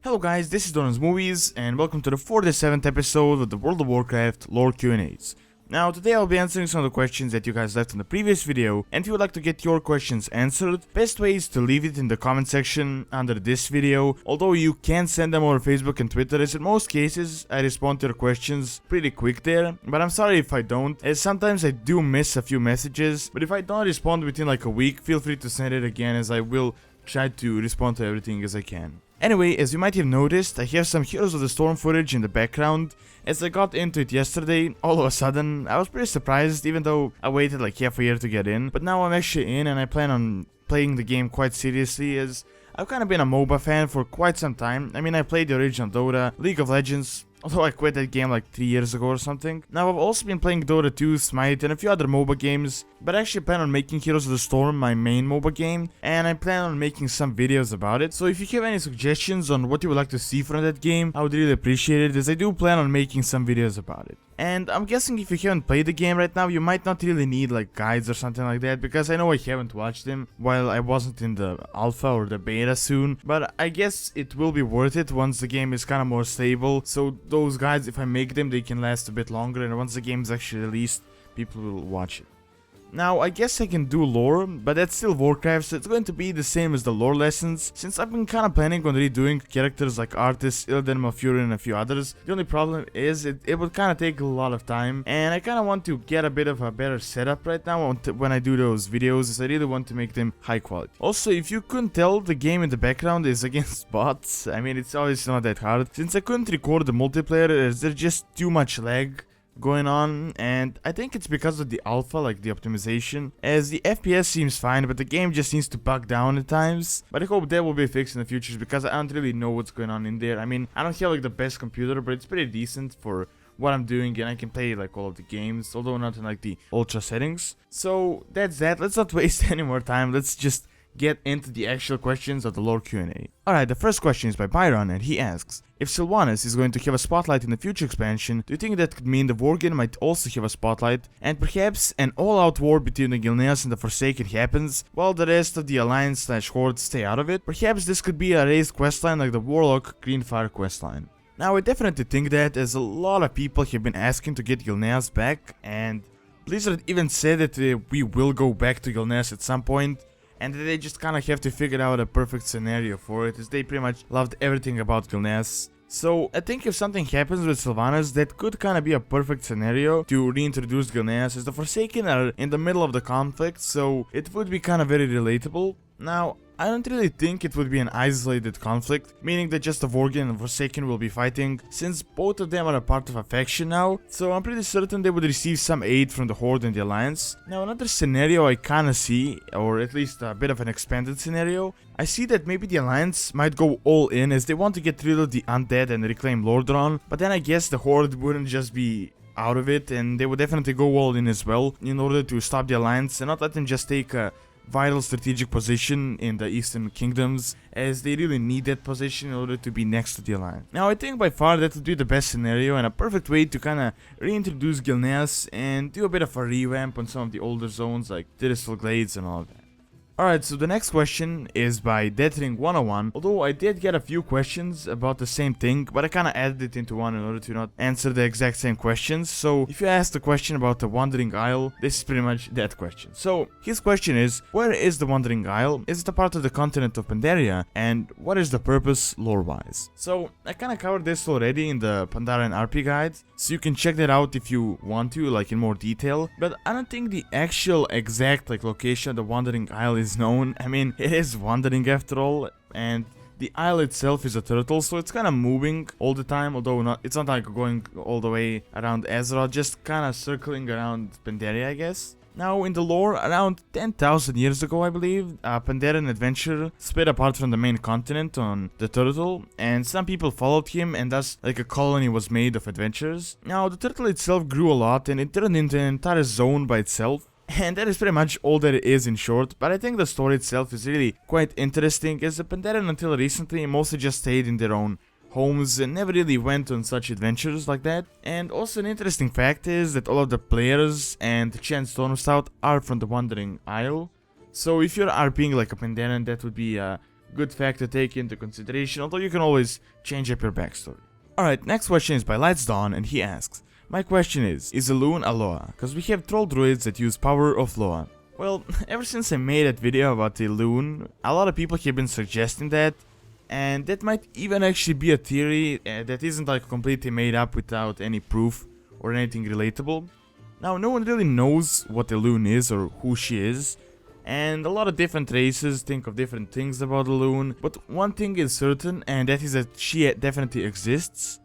Hello guys, this is Don's Movies, and welcome to the 47th episode of the World of Warcraft lore Q&As. Now, today I'll be answering some of the questions that you guys left in the previous video, and if you would like to get your questions answered, best way is to leave it in the comment section under this video, although you can send them over Facebook and Twitter, as in most cases I respond to your questions pretty quick there, but I'm sorry if I don't, as sometimes I do miss a few messages, but if I don't respond within like a week, feel free to send it again, as I will try to respond to everything as I can. Anyway, as you might have noticed, I have some Heroes of the Storm footage in the background. As I got into it yesterday, all of a sudden, I was pretty surprised, even though I waited like half a year to get in. But now I'm actually in, and I plan on playing the game quite seriously, as I've kind of been a MOBA fan for quite some time. I mean, I played the original Dota, League of Legends, although I quit that game like 3 years ago or something. Now I've also been playing Dota 2, Smite, and a few other MOBA games, but I actually plan on making Heroes of the Storm my main MOBA game, and I plan on making some videos about it. So if you have any suggestions on what you would like to see from that game, I would really appreciate it, as I do plan on making some videos about it. And I'm guessing if you haven't played the game right now, you might not really need like guides or something like that, because I know I haven't watched them while I wasn't in the alpha or the beta soon, but I guess it will be worth it once the game is kind of more stable. So those guides, if I make them, they can last a bit longer, and once the game is actually released, people will watch it. Now, I guess I can do lore, but that's still Warcraft, so it's going to be the same as the lore lessons, since I've been kinda planning on redoing characters like Artis, Illidan, Malfurion, and a few others. The only problem is it would kinda take a lot of time, and I kinda want to get a bit of a better setup right now when I do those videos, as I really want to make them high quality. Also, if you couldn't tell, the game in the background is against bots. I mean, it's obviously not that hard, since I couldn't record the multiplayer, as there's just too much lag going on, and I think it's because of the alpha, like the optimization, as the FPS seems fine, but the game just seems to bug down at times. But I hope that will be fixed in the future, because I don't really know what's going on in there. I mean, I don't have like the best computer, but it's pretty decent for what I'm doing, and I can play like all of the games, although not in like the ultra settings. So that's that. Let's not waste any more time. Let's just get into the actual questions of the lore Q&A. Alright, the first question is by Byron, and he asks, if Sylvanas is going to have a spotlight in the future expansion, do you think that could mean the Worgen might also have a spotlight, and perhaps an all-out war between the Gilneas and the Forsaken happens, while the rest of the Alliance/Horde stay out of it? Perhaps this could be a raised questline like the Warlock Greenfire questline. Now, I definitely think that, as a lot of people have been asking to get Gilneas back, and Blizzard even said that we will go back to Gilneas at some point, and they just kinda have to figure out a perfect scenario for it, as they pretty much loved everything about Gilneas. So I think if something happens with Sylvanas, that could kinda be a perfect scenario to reintroduce Gilneas, as the Forsaken are in the middle of the conflict, so it would be kinda very relatable. Now, I don't really think it would be an isolated conflict, meaning that just the Worgen and Forsaken will be fighting, since both of them are a part of a faction now, so I'm pretty certain they would receive some aid from the Horde and the Alliance. Now, another scenario I kinda see, or at least a bit of an expanded scenario, I see that maybe the Alliance might go all in, as they want to get rid of the undead and reclaim Lordran, but then I guess the Horde wouldn't just be out of it, and they would definitely go all in as well, in order to stop the Alliance and not let them just take a vital strategic position in the Eastern Kingdoms, as they really need that position in order to be next to the Alliance. Now, I think by far that would be the best scenario, and a perfect way to kinda reintroduce Gilneas and do a bit of a revamp on some of the older zones like Tirisfal Glades and all of that. Alright, so the next question is by Deathring101, although I did get a few questions about the same thing, but I kinda added it into one in order to not answer the exact same questions. So if you asked a question about the Wandering Isle, this is pretty much that question. So his question is, where is the Wandering Isle? Is it a part of the continent of Pandaria? And what is the purpose lore-wise? So I kinda covered this already in the Pandaren RP guide, so you can check that out if you want to, like in more detail, but I don't think the actual exact like location of the Wandering Isle is known. I mean, it is wandering after all, and the isle itself is a turtle, so it's kind of moving all the time, although it's not like going all the way around Azeroth, just kind of circling around Pandaria, I guess. Now, in the lore, around 10,000 years ago, I believe, a Pandaren adventurer split apart from the main continent on the turtle, and some people followed him, and thus, like, a colony was made of adventurers. Now, the turtle itself grew a lot, and it turned into an entire zone by itself. And that is pretty much all that it is in short, but I think the story itself is really quite interesting, as the Pandaren until recently mostly just stayed in their own homes and never really went on such adventures like that. And also an interesting fact is that all of the players and Chen Stormstout are from the Wandering Isle. So if you're RPing like a Pandaren, that would be good fact to take into consideration, although you can always change up your backstory. Alright, next question is by Lights Dawn, and he asks, my question is Elune a Loa? Cause we have troll druids that use power of Loa. Well, ever since I made that video about Elune, a lot of people have been suggesting that, and that might even actually be a theory that isn't like completely made up without any proof or anything relatable. Now, no one really knows what Elune is or who she is, and a lot of different races think of different things about Elune, but one thing is certain, and that is that she definitely exists.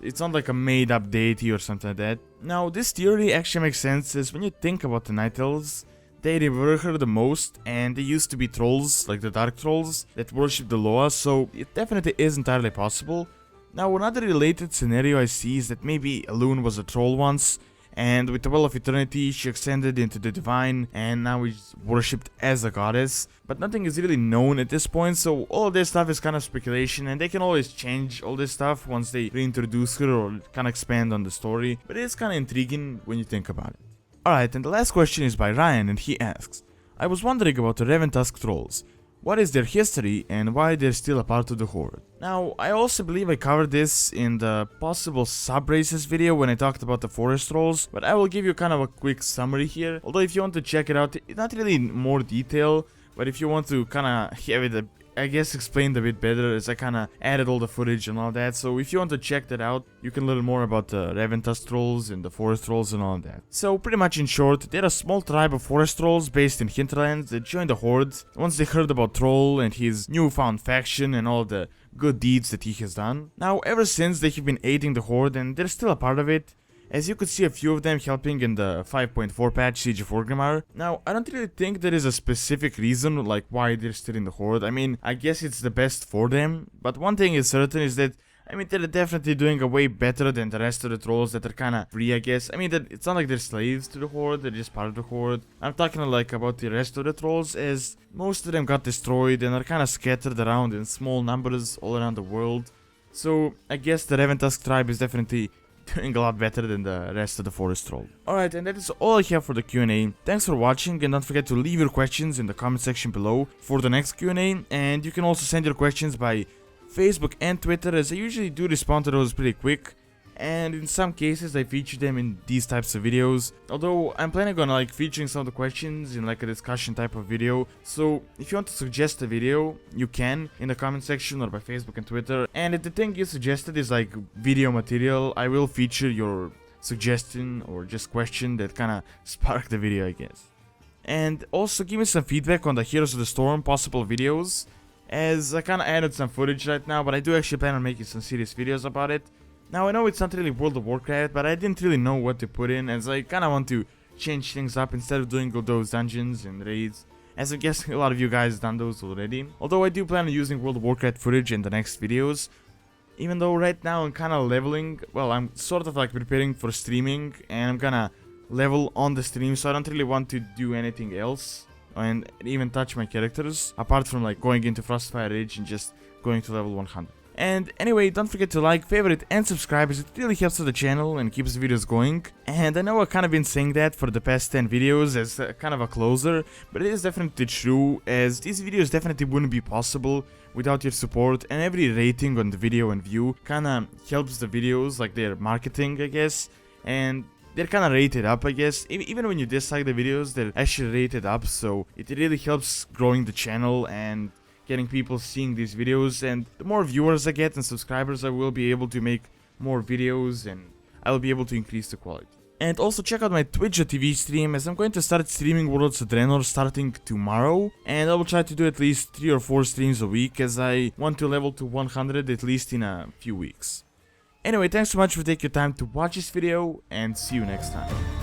It's not like a made up deity or something like that. Now, this theory actually makes sense, as when you think about the Night Elves, they revere her the most, and they used to be trolls, like the Dark Trolls, that worship the Loa, so it definitely is entirely possible. Now, another related scenario I see is that maybe Elune was a troll once, and with the Well of Eternity she ascended into the Divine, and now is worshipped as a goddess. But nothing is really known at this point, so all of this stuff is kind of speculation, and they can always change all this stuff once they reintroduce her or kind of expand on the story. But it is kind of intriguing when you think about it. Alright, and the last question is by Ryan, and he asks, I was wondering about the Raventusk trolls. What is their history and why they're still a part of the Horde? Now, I also believe I covered this in the possible sub-races video when I talked about the forest trolls, but I will give you kind of a quick summary here. Although if you want to check it out, it's not really in more detail, but if you want to kind of have it I guess explained a bit better, as I kinda added all the footage and all that. So if you want to check that out, you can learn more about the Raventusk trolls and the forest trolls and all that. So pretty much in short, they're a small tribe of forest trolls based in Hinterland that joined the Horde once they heard about Troll and his newfound faction and all the good deeds that he has done. Now ever since, they have been aiding the Horde and they're still a part of it. As you could see, a few of them helping in the 5.4 patch Siege of Orgrimmar. Now, I don't really think there is a specific reason like why they're still in the Horde. I mean, I guess it's the best for them. But one thing is certain is that, I mean, they're definitely doing a way better than the rest of the trolls that are kinda free, I guess. I mean, it's not like they're slaves to the Horde, they're just part of the Horde. I'm talking like about the rest of the trolls, as most of them got destroyed and are kinda scattered around in small numbers all around the world. So, I guess the Raventusk tribe is definitely doing a lot better than the rest of the forest troll. Alright, and that is all I have for the Q&A. Thanks for watching, and don't forget to leave your questions in the comment section below for the next Q&A, and you can also send your questions by Facebook and Twitter, as I usually do respond to those pretty quick, and in some cases I feature them in these types of videos, although I'm planning on like featuring some of the questions in like a discussion type of video. So if you want to suggest a video, you can in the comment section or by Facebook and Twitter, and if the thing you suggested is like video material, I will feature your suggestion or just question that kinda sparked the video, I guess. And also give me some feedback on the Heroes of the Storm possible videos, as I kinda added some footage right now, but I do actually plan on making some serious videos about it. Now, I know it's not really World of Warcraft, but I didn't really know what to put in, as I kinda want to change things up instead of doing all those dungeons and raids, as I'm guessing a lot of you guys done those already. Although I do plan on using World of Warcraft footage in the next videos, even though right now I'm kinda leveling, well, I'm sort of like preparing for streaming, and I'm gonna level on the stream, so I don't really want to do anything else, and even touch my characters, apart from like going into Frostfire Ridge and just going to level 100. And anyway, don't forget to like, favorite and subscribe, as it really helps the channel and keeps the videos going. And I know I've kind of been saying that for the past 10 videos as kind of a closer, but it is definitely true, as these videos definitely wouldn't be possible without your support, and every rating on the video and view kinda helps the videos, like their marketing, I guess, and they're kinda rated up, I guess. Even when you dislike the videos, they're actually rated up, so it really helps growing the channel and getting people seeing these videos, and the more viewers I get and subscribers, I will be able to make more videos and I will be able to increase the quality. And also check out my Twitch.tv stream, as I'm going to start streaming Worlds of Draenor starting tomorrow, and I will try to do at least 3 or 4 streams a week, as I want to level to 100 at least in a few weeks. Anyway, thanks so much for taking your time to watch this video, and see you next time.